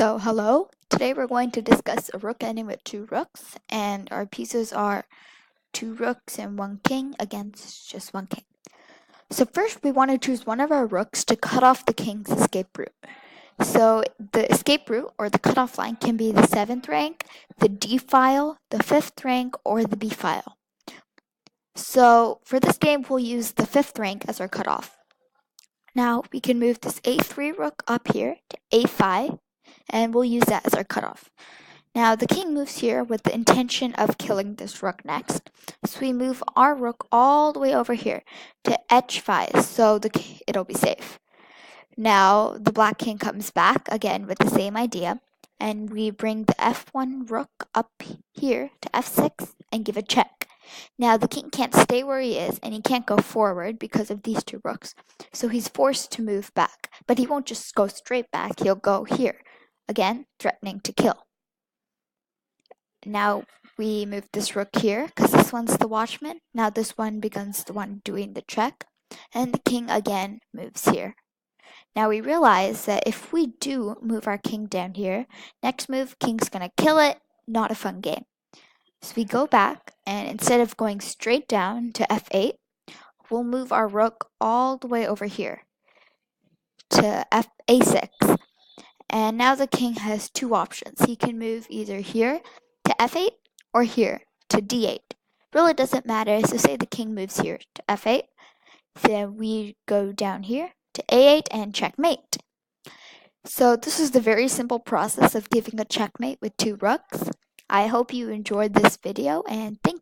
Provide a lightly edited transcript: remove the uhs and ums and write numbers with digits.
So, hello. Today we're going to discuss a rook ending with two rooks, and our pieces are two rooks and one king against just one king. So first we want to choose one of our rooks to cut off the king's escape route. So the escape route or the cutoff line can be the 7th rank, the D file, the 5th rank, or the B file. So for this game we'll use the 5th rank as our cutoff. Now we can move this A3 rook up here to A5, and we'll use that as our cutoff. Now the king moves here with the intention of killing this rook next, so we move our rook all the way over here to H5, so it'll be safe. Now the black king comes back again with the same idea, and we bring the F1 rook up here to F6 and give a check. Now the king can't stay where he is, and he can't go forward because of these two rooks, so he's forced to move back. But he won't just go straight back, he'll go here, again threatening to kill. Now we move this rook here because this one's the watchman. Now this one becomes the one doing the check, and the king again moves here. Now we realize that if we do move our king down here, next move king's gonna kill it, not a fun game. So we go back, and instead of going straight down to F8, we'll move our rook all the way over here to A6. And now the king has two options. He can move either here to F8 or here to D8. Really doesn't matter. So say the king moves here to F8, then we go down here to A8 and checkmate. So this is the very simple process of giving a checkmate with two rooks. I hope you enjoyed this video, and thank you.